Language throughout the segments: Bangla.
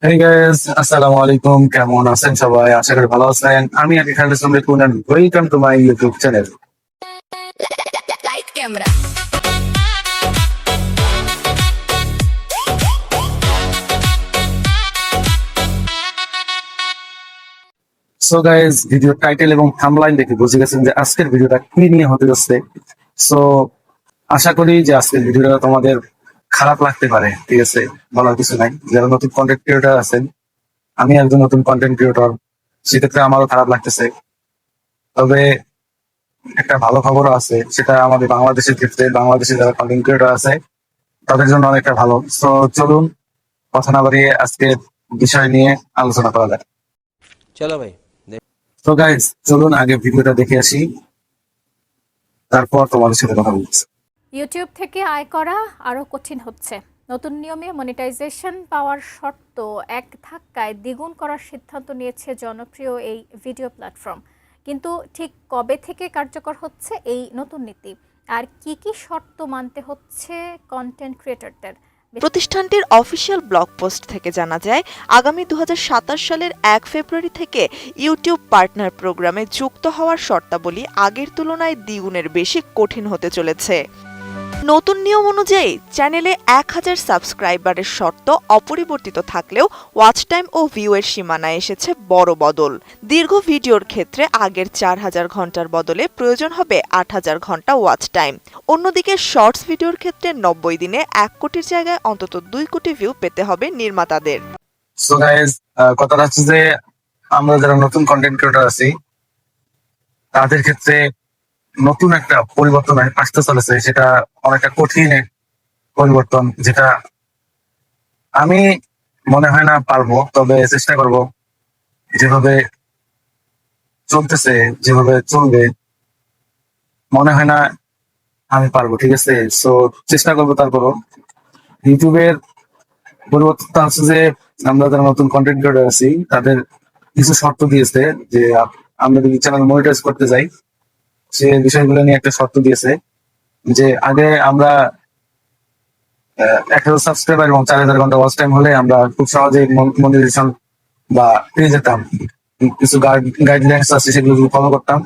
হেই গাইস, আসসালামু আলাইকুম। কেমন আছেন সবাই? আশা করি ভালো আছেন। আমি Aki Khalid Islam Ripon and welcome to my YouTube channel. Light camera. So guys, video title এবং থাম্বলাইন দেখে বুঝে গেছেন যে আজকের ভিডিওটা কি নিয়ে হতে যাচ্ছে। সো আশা করি যে আজকের ভিডিওটা তোমাদের খারাপ লাগতে পারে, ঠিক আছে? বলার কিছু নাই। যারা নতুন কন্টেন্ট ক্রিয়েটর আছেন, আমি একজন নতুন কন্টেন্ট ক্রিয়েটর, সেক্ষেত্রে আমারও খারাপ লাগতেছে। তবে একটা ভালো খবরও আছে, সেটা আমাদের বাংলাদেশের ক্ষেত্রে। বাংলাদেশে যারা কন্টেন্ট ক্রিয়েটর আছে তাদের জন্য অনেকটা ভালো। সো চলুন কথা না বাড়িয়ে আজকে বিষয় নিয়ে আলোচনা করা যাক। चलो भाई। তো গাইজ, চলুন আগে ভিডিওটা দেখে আসি, তারপর তোমাদের সাথে কথা বলছি। ইউটিউব থেকে আয় করা আরও কঠিন হচ্ছে। নতুন নিয়মে মনিটাইজেশন পাওয়ার শর্ত এক ধাক্কায় দ্বিগুণ করার সিদ্ধান্ত নিয়েছে জনপ্রিয় এই ভিডিও প্ল্যাটফর্ম। কিন্তু ঠিক কবে থেকে কার্যকর হচ্ছে এই নতুন নীতি, আর কি কি শর্ত মানতে হচ্ছে কন্টেন্ট ক্রিয়েটরদের? প্রতিষ্ঠানটির অফিসিয়াল ব্লগ পোস্ট থেকে জানা যায়, আগামী ২০২৭ সালের ১ ফেব্রুয়ারি থেকে ইউটিউব পার্টনার প্রোগ্রামে যুক্ত হওয়ার শর্তাবলী আগের তুলনায় দ্বিগুণের বেশি কঠিন হতে চলেছে। নতুন নিয়ম অনুযায়ী চ্যানেলে ১,০০০ সাবস্ক্রাইবারের শর্ত অপরিবর্তিত থাকলেও ওয়াচ টাইম ও ভিউ এর সীমানায় এসেছে বড় বদল। দীর্ঘ ভিডিওর ক্ষেত্রে আগের ৪,০০০ ঘন্টার বদলে প্রয়োজন হবে ৮,০০০ ঘন্টা ওয়াচ টাইম। অন্যদিকে শর্টস ভিডিওর ক্ষেত্রে ৯০ দিনে ১ কোটির জায়গায় অন্তত ২ কোটি ভিউ পেতে হবে নির্মাতাদের। সো গাইজ, কথাটা হচ্ছে যে আমরা যারা নতুন কন্টেন্ট ক্রিয়েটর আছি তাদের ক্ষেত্রে নতুন একটা পরিবর্তন আসতে চলেছে। সেটা অনেকটা কঠিন এক পরিবর্তন, যেটা আমি মনে হয় না পারবো, তবে চেষ্টা করব। যেভাবে চলতেছে, যেভাবে চলবে, মনে হয় না আমি পারবো, ঠিক আছে? সো চেষ্টা করবো। তারপরও ইউটিউবের পরিবর্তনটা হচ্ছে যে আমরা যারা নতুন কন্টেন্ট ক্রিয়েটর আছি তাদের কিছু শর্ত দিয়েছে যে আমরা যদি চ্যানেল মনিটাইজ করতে যাই, সে বিষয়গুলো নিয়ে একটা শর্ত দিয়েছে। যে আগে আমরা ১,০০০ সাবস্ক্রাইবার এবং ৪,০০০ ঘন্টা ওয়াচ টাইম হলে আমরা খুব সহজেই মনিটাইজেশন বা পেয়ে যেতাম। কিছু গাইডলাইন্স আছে, সেগুলো যদি ফলো করতাম,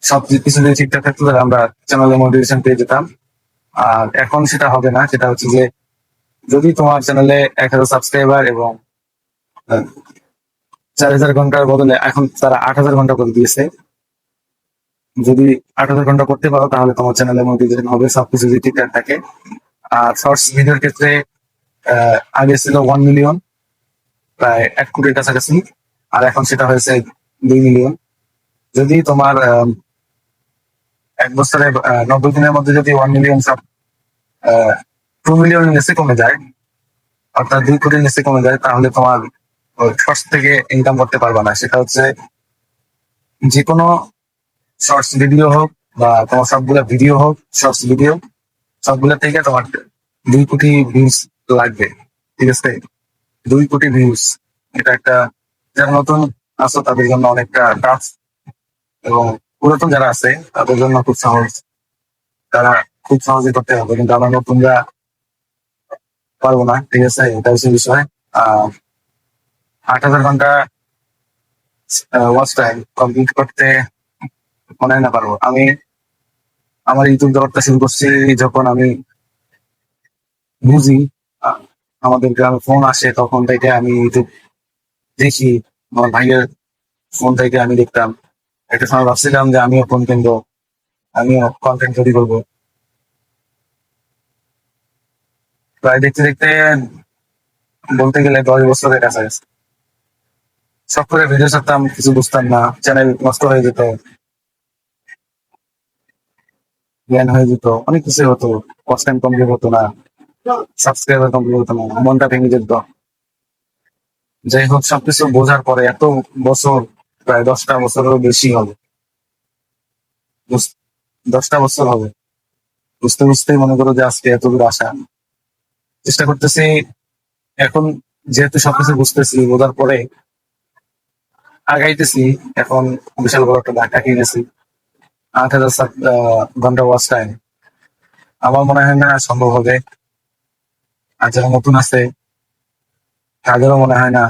সব কিছু যদি ঠিকঠাক থাকতো তাহলে আমরা চ্যানেলে মনিটাইজেশন পেয়ে যেতাম। আর এখন সেটা হবে না। সেটা হচ্ছে যে যদি তোমার চ্যানেলে ১,০০০ সাবস্ক্রাইবার এবং ৪,০০০ ঘন্টার বদলে এখন তারা ৮,০০০ ঘন্টা করে দিয়েছে। যদি ৮,০০০ ঘন্টা করতে পারো তাহলে তোমার চ্যানেলে মনিটাইজেশন হবে, সবকিছু যদি ঠিকঠাক থাকে। আর শর্টস ভিডিওর ক্ষেত্রে আগে ছিল 1 মিলিয়ন, প্রায় ১ কোটির কাছাকাছি, আর এখন সেটা হয়েছে ২ মিলিয়ন। যদি তোমার ১ বছরে ৯০ দিনের মধ্যে যদি 1 মিলিয়ন সব 2 মিলিয়নের নিচে কমে যায়, অর্থাৎ ২ কোটির নিচে কমে যায়, তাহলে তোমার শর্টস থেকে ইনকাম করতে পারবা না। সেটা হচ্ছে যে কোনো শর্টস ভিডিও হোক বা তোমার সবগুলা ভিডিও হোক, শর্টস ভিডিও সবগুলা থেকে তোমার ২ কোটি ভিউজ লাগবে, ঠিক আছে? ২ কোটি ভিউজ, এটা একটা, যারা নতুন আছো তাদের জন্য অনেকটা টাফ, এবং পুরাতন যারা আছে তাদের জন্য খুব সহজ। তারা খুব সহজে করতে হবে, কিন্তু আমরা নতুনরা পারবো না, ঠিক আছে? এটা হচ্ছে বিষয়। ৮,০০০ ঘন্টা ওয়াচ টাইম কমপ্লিট করতে মনে হয় না পারবো। আমি আমার ইউটিউব জগৎটা শুরু করছি যখন আমি বুঝি, আহ, আমাদের গ্রামে ফোন আসে, তখন থেকে আমি ইউটিউব দেখি। আমার ভাইয়ের ফোন থেকে আমি দেখতাম। একটা সময় ভাবছিলাম যে আমিও ফোন কিনবো, আমিও কন্টেন্ট তৈরি করবো। প্রায় দেখতে দেখতে বলতে গেলে ১০ বছরের কাছাকাছি। সব করে ভিডিও ছাড়তাম, কিছু বুঝতাম না, চ্যানেল নষ্ট হয়ে যেত, জ্ঞান হয়ে যেত, অনেক কিছু হতো। ওয়াচ টাইম কমপ্লিট হতো না, সাবস্ক্রাইবার কমপ্লিট হতো না, মনটা ভেঙে যেত। যাই হোক, সবকিছু বোঝার পরে এত বছর, প্রায় ১০টা বছরেরও বেশি হবে, ১০টা বছর হবে, বুঝতে বুঝতেই মনে করো যে আজকে এত দূর আসা। চেষ্টা করতেছি এখন, যেহেতু সবকিছু বুঝতেছি, বোঝার পরে আগাইতেছি। এখন বিশাল বড় একটা ধাক্কা খেয়ে গেছি। ৮,০০০ ঘন্টা ওয়াচ টাইম আমার মনে হয় না সম্ভব হবে। আর যারা নতুন আছে তাদেরও মনে হয় না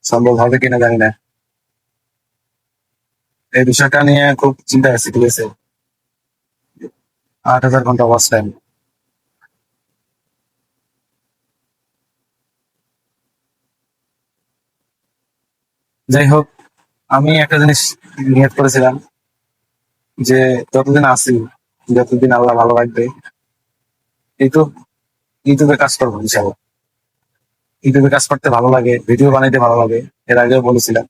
সম্ভব হবে কিনা জানি না। এই বিষয়টা নিয়ে খুব চিন্তা আছে, ঠিক আছে। 8,000 ঘন্টা ওয়াচ টাইম। যাই হোক, আমি একটা জিনিস নিয়ত করেছিলাম যে যতদিন আছি, যতদিন আল্লাহ ভালো রাখবে, ইউটিউব ইউটিউবে কাজ করবো ইনশাআল্লাহ। ইউটিউবে কাজ করতে ভালো লাগে, ভিডিও বানাইতে ভালো লাগে। এর আগেও বলেছিলাম,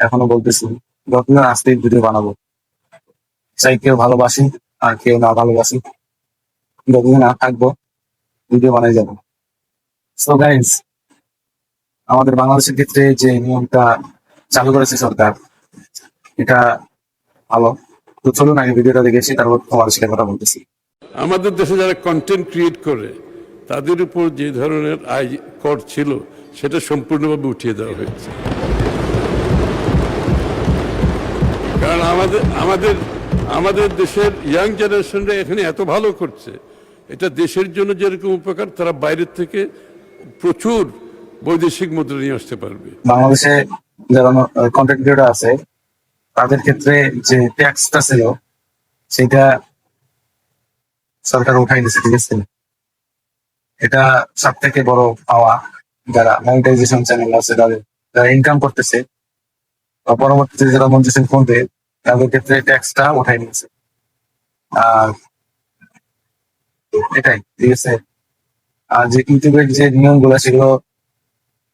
এখনো বলতেছি, যতদিন আসতে ভিডিও বানাবো। চাই কেউ ভালোবাসি আর কেউ না ভালোবাসি, যতদিন না থাকবো ভিডিও বানাই যাবো। সো গাইজ, আমাদের বাংলাদেশের ক্ষেত্রে যে নিয়মটা চালু করেছে সরকার, এটা ভালো। তো চলুন আগে ভিডিওটা দেখেছি, তারপর তোমার সাথে কথা বলতেছি। আমাদের দেশে যারা কন্টেন্ট ক্রিয়েট করে তাদের উপর যে ধরনের আয় কর ছিল সেটা সম্পূর্ণভাবে উঠিয়ে দেওয়া হয়েছে। কারণ আমাদের দেশের ইয়াং জেনারেশনরা এখানে এত ভালো করছে, এটা দেশের জন্য যেরকম উপকার, তারা বাইরের থেকে প্রচুর বৈদেশিক মুদ্রা নিয়ে আসতে পারবে। বাংলাদেশে যারা কন্টেন্ট ক্রিয়েটর আছে তাদের ক্ষেত্রে যে ট্যাক্সটা ছিল সেটা সরকার উঠাই দিচ্ছে, ঠিক আছে। এটা সব থেকে বড় পাওয়া। যারা মনিটাইজেশন চ্যানেল আছে, তাদের যারা ইনকাম করতেছে বা পরবর্তীতে যারা মনিটাইজেশন করবে, তাদের ক্ষেত্রে ট্যাক্সটা উঠাই নিচ্ছে। আর এটাই, ঠিক আছে। আর যে ইউটিউবের যে নিয়মগুলো, সেগুলো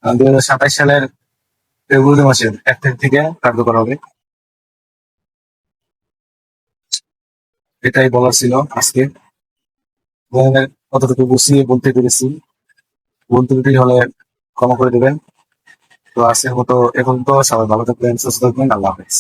2027 সালের ফেব্রুয়ারি মাসের 1 তারিখ থেকে কার্যকর হবে। এটাই বলার ছিল আজকে। কতটুকু গুছিয়ে বলতে পেরেছি, ভুল ত্রুটি হলে ক্ষমা করে দেবেন। তো আজকের মতো এখন তো সবাই ভালো থাকবেন, সুস্থ থাকবেন। আল্লাহ হাফেজ।